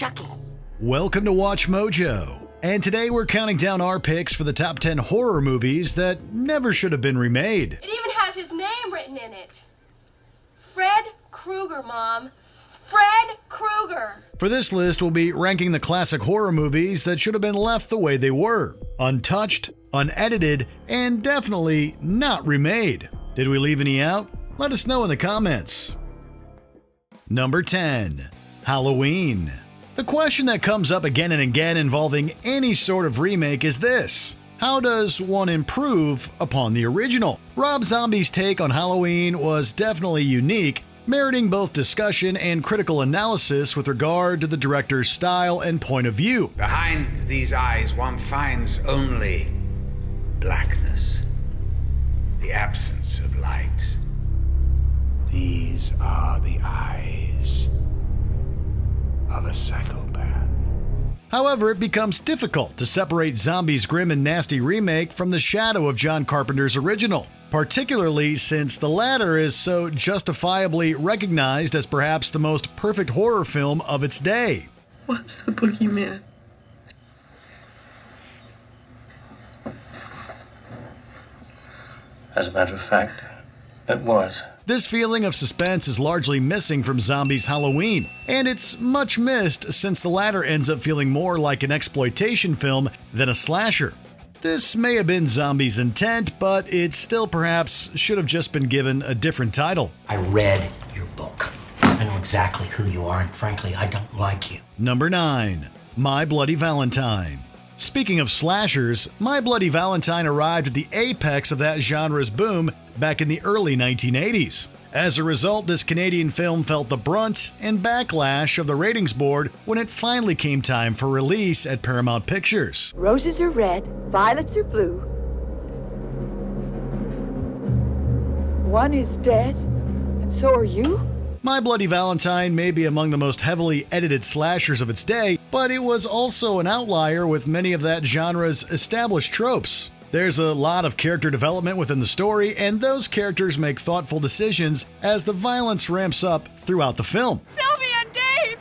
Chucky. Welcome to Watch Mojo, and today we're counting down our picks for the top 10 horror movies that never should have been remade. It even has his name written in it. Fred Krueger, Mom. Fred Krueger. For this list, we'll be ranking the classic horror movies that should have been left the way they were. Untouched, unedited, and definitely not remade. Did we leave any out? Let us know in the comments. Number 10. Halloween. The question that comes up again and again involving any sort of remake is this: how does one improve upon the original? Rob Zombie's take on Halloween was definitely unique, meriting both discussion and critical analysis with regard to the director's style and point of view. Behind these eyes, one finds only blackness, the absence of light. These are the eyes of a psychopath. However, it becomes difficult to separate Zombie's grim and nasty remake from the shadow of John Carpenter's original, particularly since the latter is so justifiably recognized as perhaps the most perfect horror film of its day. What's the boogeyman? As a matter of fact, it was. This feeling of suspense is largely missing from Zombie's Halloween, and it's much missed since the latter ends up feeling more like an exploitation film than a slasher. This may have been Zombie's intent, but it still perhaps should have just been given a different title. I read your book. I know exactly who you are, and frankly, I don't like you. Number 9. My Bloody Valentine. Speaking of slashers, My Bloody Valentine arrived at the apex of that genre's boom back in the early 1980s. As a result, this Canadian film felt the brunt and backlash of the ratings board when it finally came time for release at Paramount Pictures. Roses are red, violets are blue. One is dead, and so are you? My Bloody Valentine may be among the most heavily edited slashers of its day, but it was also an outlier with many of that genre's established tropes. There's a lot of character development within the story, and those characters make thoughtful decisions as the violence ramps up throughout the film. Sylvia and Dave!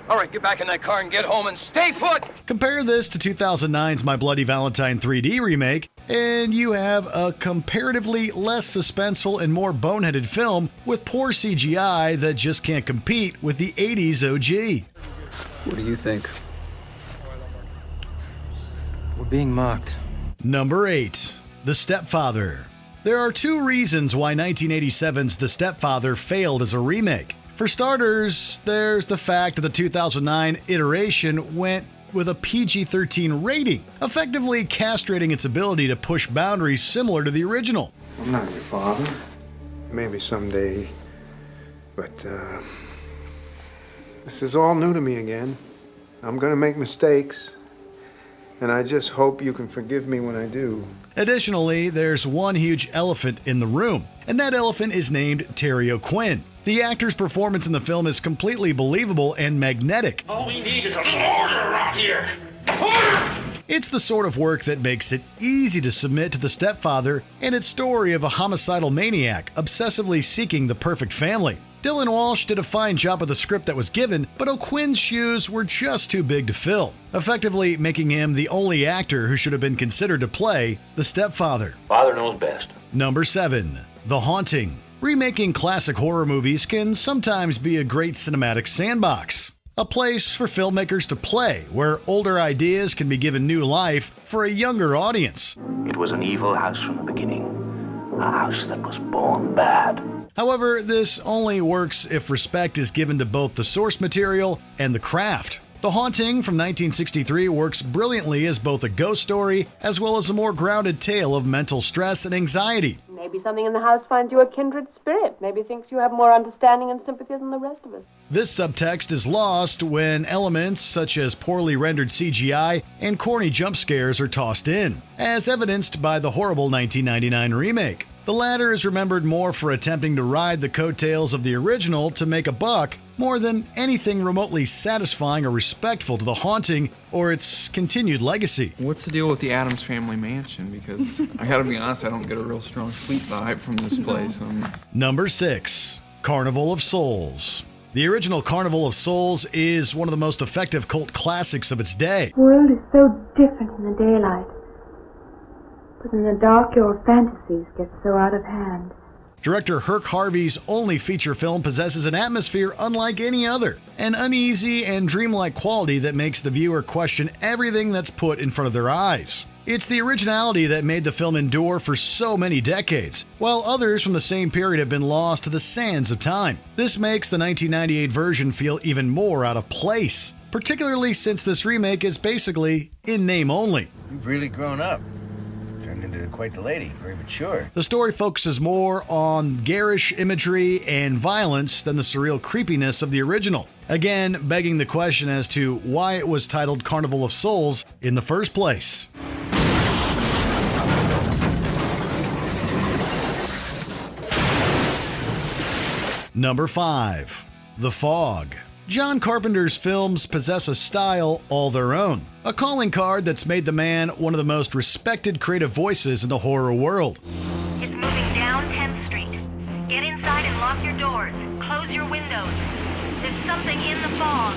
All right, get back in that car and get home and stay put! Compare this to 2009's My Bloody Valentine 3D remake, and you have a comparatively less suspenseful and more boneheaded film with poor CGI that just can't compete with the 80s OG. What do you think? We're being mocked. Number 8. The Stepfather. There are two reasons why 1987's The Stepfather failed as a remake. For starters, there's the fact that the 2009 iteration went with a PG-13 rating, effectively castrating its ability to push boundaries similar to the original. I'm not your father. Maybe someday, but this is all new to me again. I'm gonna make mistakes, and I just hope you can forgive me when I do. Additionally, there's one huge elephant in the room, and that elephant is named Terry O'Quinn. The actor's performance in the film is completely believable and magnetic. All we need is a little order around here. Order! It's the sort of work that makes it easy to submit to The Stepfather and its story of a homicidal maniac obsessively seeking the perfect family. Dylan Walsh did a fine job with the script that was given, but O'Quinn's shoes were just too big to fill, effectively making him the only actor who should have been considered to play the Stepfather. Father knows best. Number 7. The Haunting. Remaking classic horror movies can sometimes be a great cinematic sandbox, a place for filmmakers to play where older ideas can be given new life for a younger audience. It was an evil house from the beginning, a house that was born bad. However, this only works if respect is given to both the source material and the craft. The Haunting from 1963 works brilliantly as both a ghost story as well as a more grounded tale of mental stress and anxiety. Maybe something in the house finds you a kindred spirit. Maybe thinks you have more understanding and sympathy than the rest of us. This subtext is lost when elements such as poorly rendered CGI and corny jump scares are tossed in, as evidenced by the horrible 1999 remake. The latter is remembered more for attempting to ride the coattails of the original to make a buck, more than anything remotely satisfying or respectful to The Haunting or its continued legacy. What's the deal with the Addams Family Mansion? Because I gotta be honest, I don't get a real strong sleep vibe from this place. Number 6. Carnival of Souls. The original Carnival of Souls is one of the most effective cult classics of its day. The world is so different in the daylight. But in the dark, your fantasies get so out of hand. Director Herc Harvey's only feature film possesses an atmosphere unlike any other, an uneasy and dreamlike quality that makes the viewer question everything that's put in front of their eyes. It's the originality that made the film endure for so many decades, while others from the same period have been lost to the sands of time. This makes the 1998 version feel even more out of place, particularly since this remake is basically in name only. You've really grown up. Turned into quite the lady, very mature. The story focuses more on garish imagery and violence than the surreal creepiness of the original, again begging the question as to why it was titled Carnival of Souls in the first place. Number 5. The Fog. John Carpenter's films possess a style all their own, a calling card that's made the man one of the most respected creative voices in the horror world. It's moving down 10th Street. Get inside and lock your doors. Close your windows. There's something in the fog.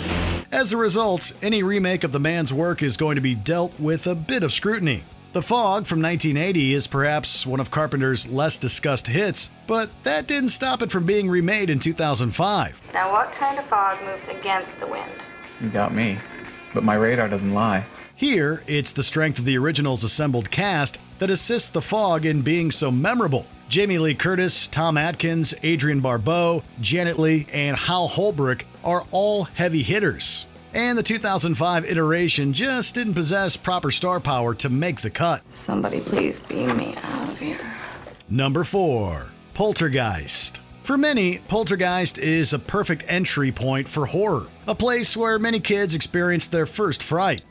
As a result, any remake of the man's work is going to be dealt with a bit of scrutiny. The Fog from 1980 is perhaps one of Carpenter's less discussed hits, but that didn't stop it from being remade in 2005. Now what kind of fog moves against the wind? You got me, but my radar doesn't lie. Here, it's the strength of the original's assembled cast that assists The Fog in being so memorable. Jamie Lee Curtis, Tom Atkins, Adrienne Barbeau, Janet Leigh, and Hal Holbrook are all heavy hitters. And the 2005 iteration just didn't possess proper star power to make the cut. Somebody please beam me out of here. Number 4. Poltergeist. For many, Poltergeist is a perfect entry point for horror, a place where many kids experience their first fright.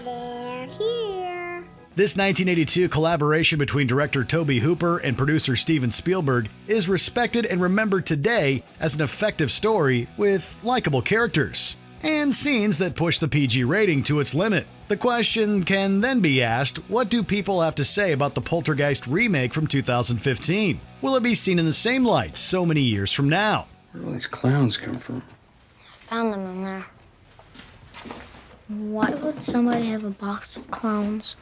They're here. This 1982 collaboration between director Tobe Hooper and producer Steven Spielberg is respected and remembered today as an effective story with likable characters and scenes that push the PG rating to its limit. The question can then be asked, what do people have to say about the Poltergeist remake from 2015? Will it be seen in the same light so many years from now? Where do all these clowns come from? I found them in there. Why would somebody have a box of clowns?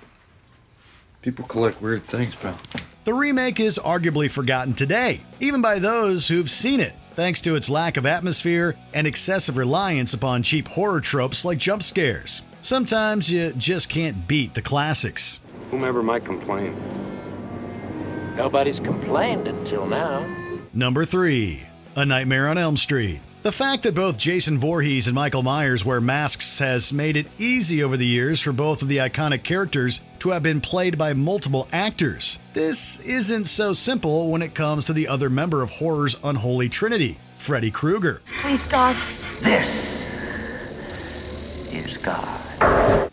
People collect weird things, pal. The remake is arguably forgotten today, even by those who've seen it, thanks to its lack of atmosphere and excessive reliance upon cheap horror tropes like jump scares. Sometimes you just can't beat the classics. Whomever might complain. Nobody's complained until now. Number 3. A Nightmare on Elm Street. The fact that both Jason Voorhees and Michael Myers wear masks has made it easy over the years for both of the iconic characters to have been played by multiple actors. This isn't so simple when it comes to the other member of horror's unholy trinity, Freddy Krueger. Please, God. This is God.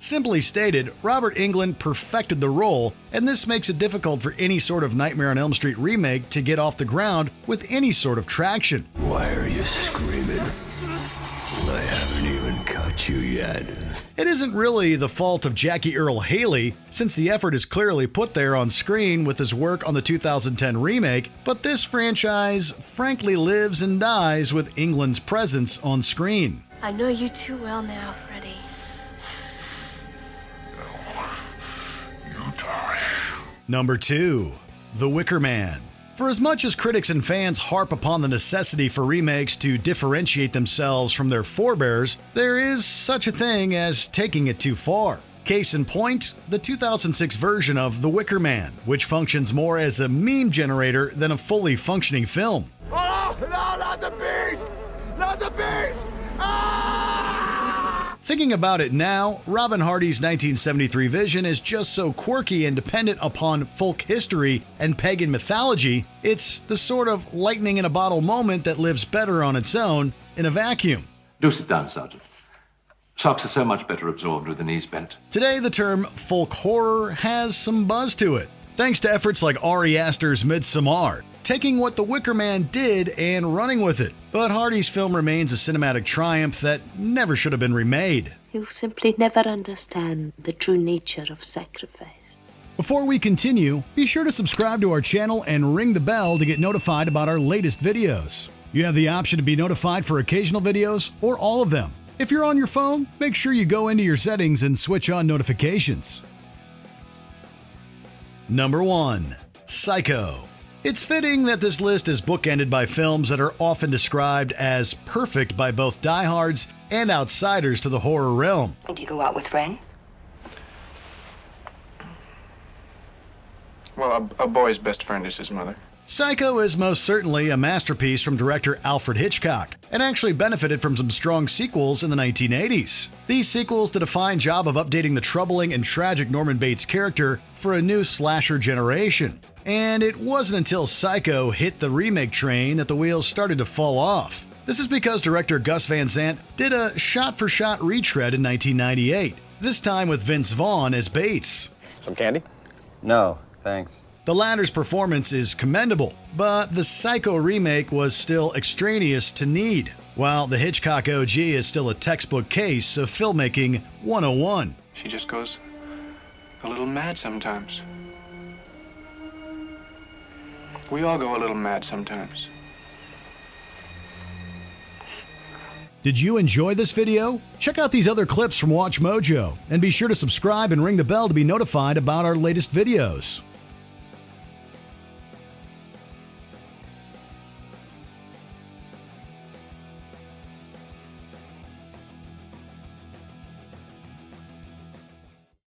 Simply stated, Robert Englund perfected the role, and this makes it difficult for any sort of Nightmare on Elm Street remake to get off the ground with any sort of traction. Why are you screaming? I haven't even caught you yet. It isn't really the fault of Jackie Earle Haley, since the effort is clearly put there on screen with his work on the 2010 remake, but this franchise frankly lives and dies with Englund's presence on screen. I know you too well now, Freddy. Number 2. The Wicker Man. For as much as critics and fans harp upon the necessity for remakes to differentiate themselves from their forebears, there is such a thing as taking it too far. Case in point, the 2006 version of The Wicker Man, which functions more as a meme generator than a fully functioning film. Oh, no, not the beast! Not the beast! Thinking about it now, Robin Hardy's 1973 vision is just so quirky and dependent upon folk history and pagan mythology, it's the sort of lightning in a bottle moment that lives better on its own in a vacuum. Do sit down, Sergeant. Sharks are so much better absorbed with the knees bent. Today, the term folk horror has some buzz to it, thanks to efforts like Ari Aster's Midsommar, taking what The Wicker Man did and running with it. But Hardy's film remains a cinematic triumph that never should have been remade. You simply never understand the true nature of sacrifice. Before we continue, be sure to subscribe to our channel and ring the bell to get notified about our latest videos. You have the option to be notified for occasional videos or all of them. If you're on your phone, make sure you go into your settings and switch on notifications. Number 1. Psycho. It's fitting that this list is bookended by films that are often described as perfect by both diehards and outsiders to the horror realm. Do you go out with friends? Well, a boy's best friend is his mother. Psycho is most certainly a masterpiece from director Alfred Hitchcock, and actually benefited from some strong sequels in the 1980s. These sequels did a fine job of updating the troubling and tragic Norman Bates character for a new slasher generation. And it wasn't until Psycho hit the remake train that the wheels started to fall off. This is because director Gus Van Sant did a shot-for-shot retread in 1998, this time with Vince Vaughn as Bates. Some candy? No, thanks. The latter's performance is commendable, but the Psycho remake was still extraneous to need, while the Hitchcock OG is still a textbook case of filmmaking 101. She just goes a little mad sometimes. We all go a little mad sometimes. Did you enjoy this video? Check out these other clips from WatchMojo, and be sure to subscribe and ring the bell to be notified about our latest videos.